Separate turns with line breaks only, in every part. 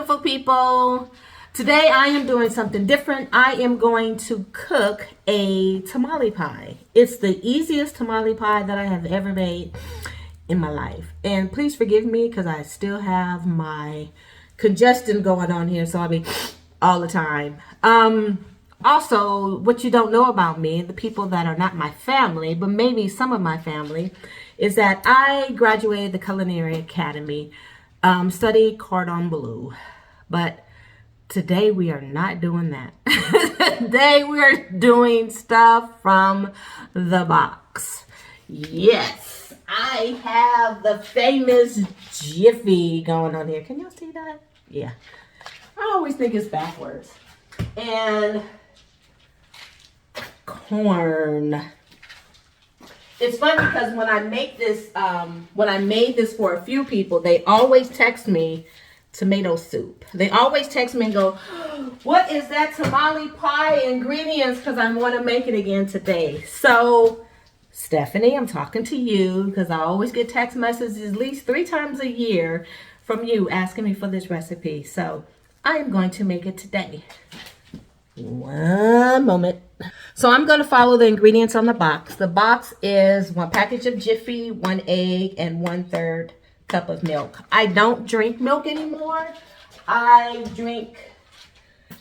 beautiful people. Today I am doing something different. I am going to cook a tamale pie. It's the easiest tamale pie that I have ever made in my life. And please forgive me because I still have my congestion going on here, so I'll be all the time. Also, what you don't know about me, the people that are not my family, but maybe some of my family, is that I graduated the Culinary Academy, studied cordon bleu. But today we are not doing that. Today we are doing stuff from the box. Yes, I have the famous Jiffy going on here. Can y'all see that? Yeah. I always think it's backwards. And corn. It's funny because when I make this, when I made this for a few people, they always text me tomato soup. They always text me and go, what is that tamale pie ingredients? Because I want to make it again today. So, Stephanie, I'm talking to you because I always get text messages at least 3 times a year from you asking me for this recipe. So, I am going to make it today. One moment. So I'm going to follow the ingredients on the box. The box is 1 package of Jiffy, 1 egg, and 1/3 cup of milk. I don't drink milk anymore. I drink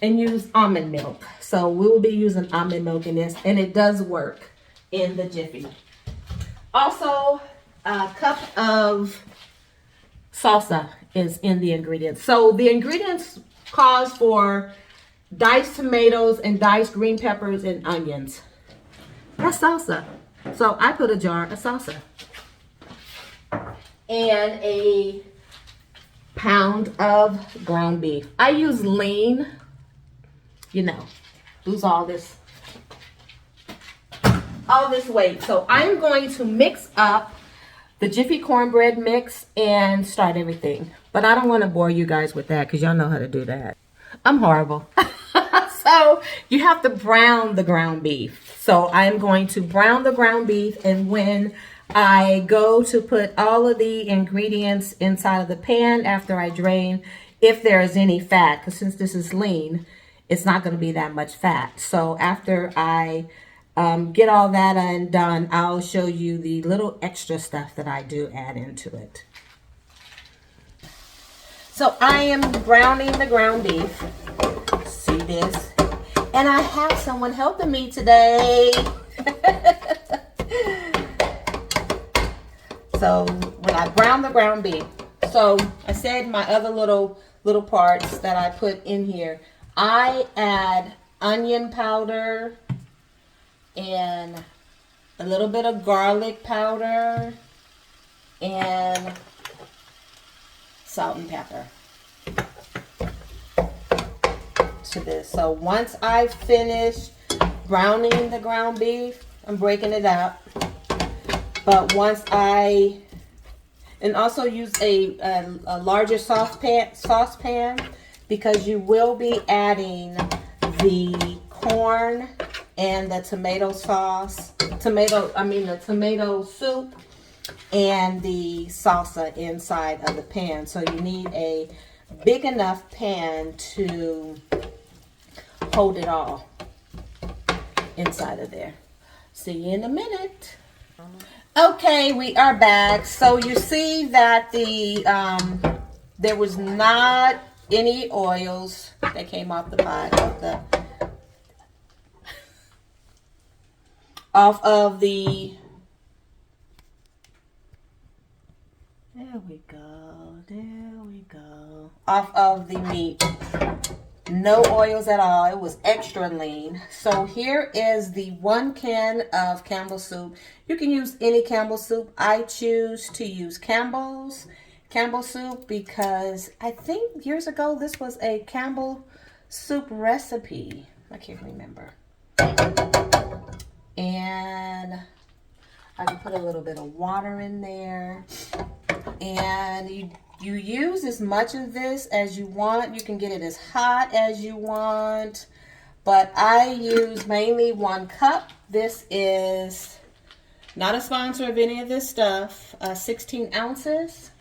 and use almond milk. So we will be using almond milk in this, and it does work in the Jiffy. Also, a cup of salsa is in the ingredients. So the ingredients calls for diced tomatoes and diced green peppers and onions. That's salsa. So I put a jar of salsa. And a pound of ground beef. I use lean, lose all this weight. So I'm going to mix up the Jiffy cornbread mix and start everything. But I don't want to bore you guys with that because y'all know how to do that. I'm horrible. So you have to brown the ground beef. So I'm going to brown the ground beef, and when I go to put all of the ingredients inside of the pan after I drain, if there is any fat, because since this is lean, it's not going to be that much fat. So after I get all that done, I'll show you the little extra stuff that I do add into it. So I am browning the ground beef. See this? And I have someone helping me today. So when I brown the ground beef, so I said my other little parts that I put in here, I add onion powder and a little bit of garlic powder and salt and pepper to this. So once I finish browning the ground beef, I'm breaking it up. But once and also use a larger saucepan because you will be adding the corn and the tomato soup and the salsa inside of the pan. So you need a big enough pan to hold it all inside of there. See you in a minute. Okay, we are back. So you see that there was not any oils that came off the pot off of the off of the meat. No oils at all. It was extra lean. So here is the 1 can of Campbell's soup. You can use any Campbell's soup. I choose to use Campbell's soup because I think years ago this was a Campbell soup recipe. I can't remember. And I can put a little bit of water in there. And you use as much of this as you want. You can get it as hot as you want. But I use mainly 1 cup. This is not a sponsor of any of this stuff. 16 ounces.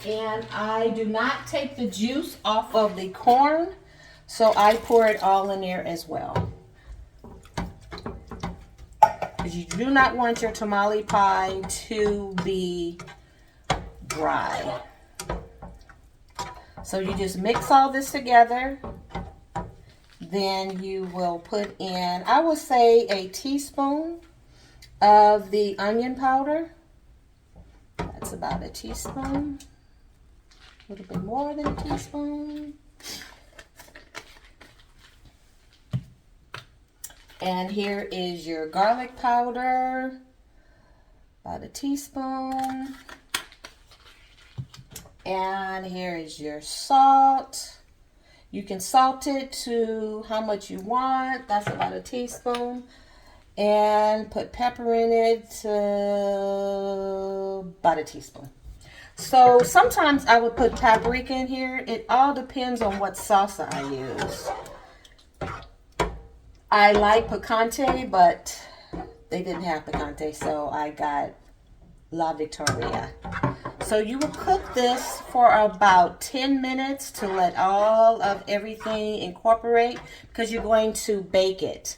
And I do not take the juice off of the corn, so I pour it all in there as well. Because you do not want your tamale pie to be dry. So you just mix all this together. Then you will put in, I would say, a teaspoon of the onion powder. That's about a teaspoon. A little bit more than a teaspoon. And here is your garlic powder, about a teaspoon. And here is your salt. You can salt it to how much you want. That's about a teaspoon. And put pepper in it, about a teaspoon. So sometimes I would put paprika in here. It all depends on what salsa I use. I like picante, but they didn't have picante, so I got La Victoria. So you will cook this for about 10 minutes to let all of everything incorporate, because you're going to bake it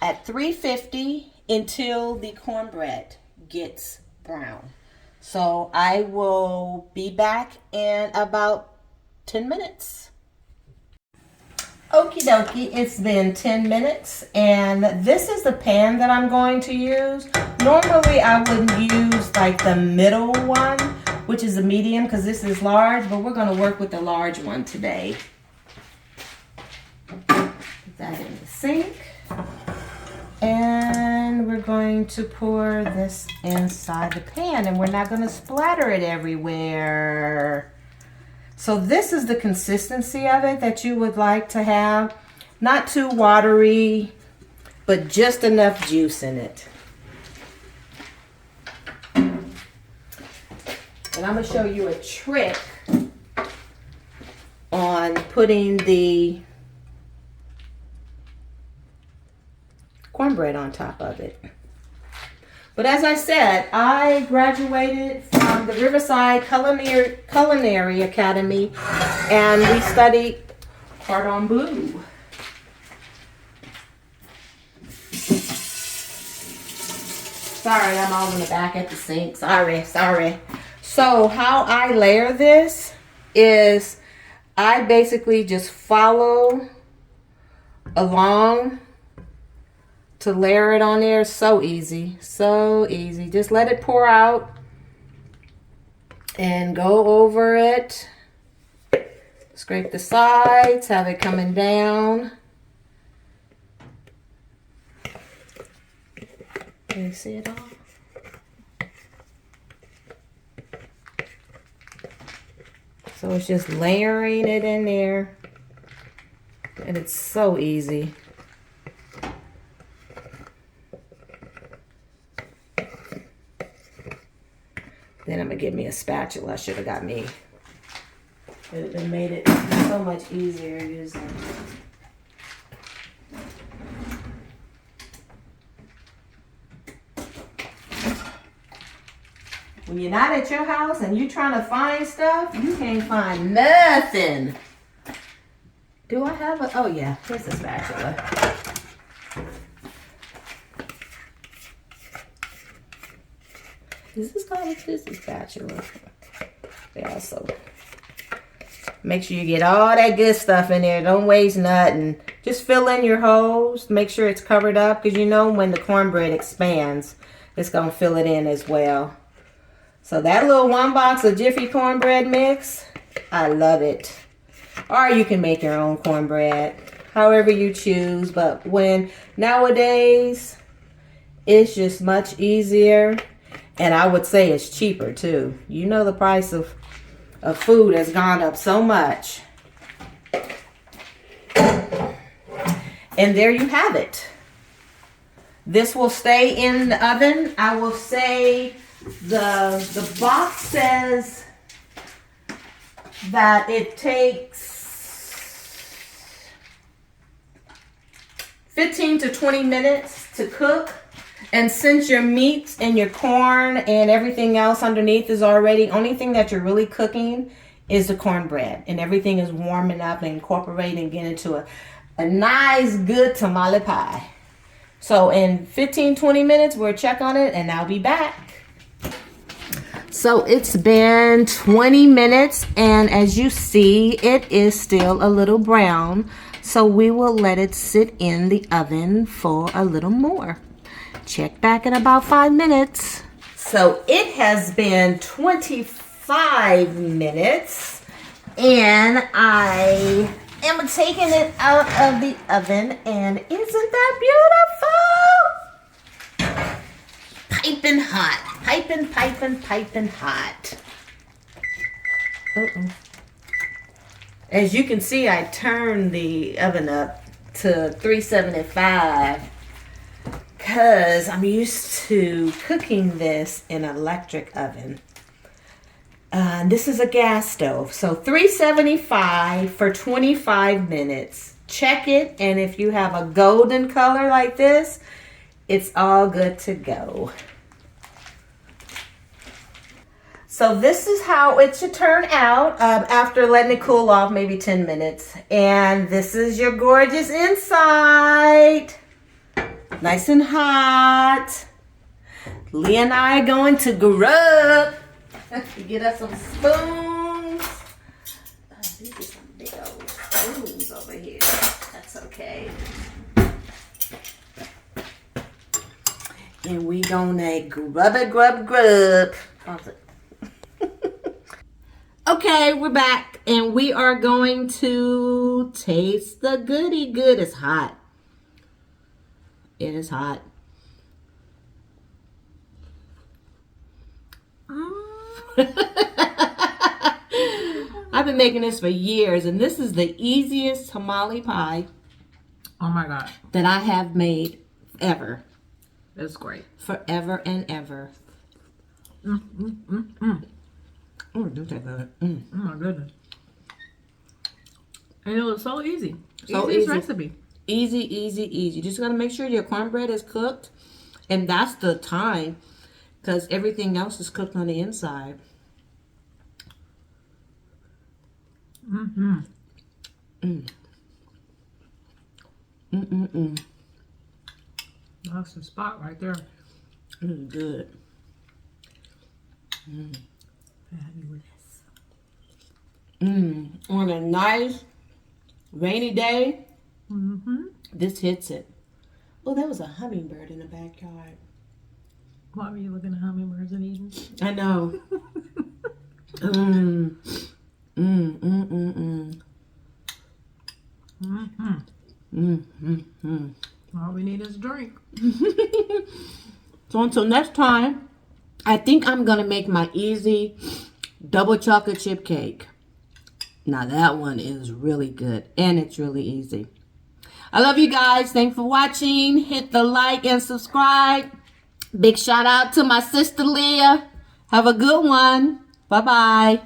at 350 until the cornbread gets brown. So I will be back in about 10 minutes. Okie dokie, it's been 10 minutes, and this is the pan that I'm going to use. Normally I wouldn't use like the middle one, which is a medium, because this is large, but we're going to work with the large one today. Put that in the sink. And we're going to pour this inside the pan, and we're not going to splatter it everywhere. So this is the consistency of it that you would like to have. Not too watery, but just enough juice in it. And I'm going to show you a trick on putting the cornbread on top of it. But as I said, I graduated from the Riverside Culinary Academy, and we studied cordon bleu. Sorry, I'm all in the back at the sink. Sorry. So how I layer this is I basically just follow along to layer it on there. So easy. Just let it pour out and go over it. Scrape the sides, have it coming down. Can you see it all? So it's just layering it in there, and it's so easy. Then I'm gonna get me a spatula. I should have got me. It would have made it so much easier using. When you're not at your house and you're trying to find stuff, you can't find nothing. Do I have a? Oh yeah, here's a spatula. Is this called a spatula? Yeah, so make sure you get all that good stuff in there. Don't waste nothing. Just fill in your holes. Make sure it's covered up, because you know when the cornbread expands, it's going to fill it in as well. So that little one box of Jiffy cornbread mix, I love it. Or you can make your own cornbread, however you choose. But when nowadays, it's just much easier. And I would say it's cheaper too. You know, the price of food has gone up so much. And there you have it. This will stay in the oven. I will say the box says that it takes 15 to 20 minutes to cook. And since your meats and your corn and everything else underneath is already, only thing that you're really cooking is the cornbread. And everything is warming up and incorporating and getting into a nice, good tamale pie. So in 15-20 minutes, we'll check on it and I'll be back. So it's been 20 minutes and as you see, it is still a little brown. So we will let it sit in the oven for a little more. Check back in about 5 minutes. So it has been 25 minutes and I am taking it out of the oven and isn't that beautiful? Piping hot, piping hot. Uh-oh. As you can see, I turned the oven up to 375 because I'm used to cooking this in an electric oven. This is a gas stove. So 375 for 25 minutes. Check it, and if you have a golden color like this, it's all good to go. So this is how it should turn out after letting it cool off maybe 10 minutes. And this is your gorgeous inside. Nice and hot. Leah and I are going to grub. Get us some spoons. These are some big old spoons over here. That's okay. And we gonna grub. Pause it. Okay, we're back and we are going to taste the goody good. It's hot. It is hot. I've been making this for years and this is the easiest tamale pie.
Oh my God.
That I have made ever.
That's great.
Forever and ever. Oh, do take that.
Oh my goodness. And it was so easy.
So
Easiest
easy.
recipe.
Easy. You just gotta make sure your cornbread is cooked. And that's the time. Because everything else is cooked on the inside.
That's the spot right there.
Good. On a nice rainy day, this hits it. Oh, there was a hummingbird in the backyard.
Why were you looking at hummingbirds and eating?
I know.
All we need is a drink.
So until next time, I think I'm going to make my easy double chocolate chip cake. Now that one is really good and it's really easy. I love you guys. Thanks for watching. Hit the like and subscribe. Big shout out to my sister Leah. Have a good one. Bye-bye.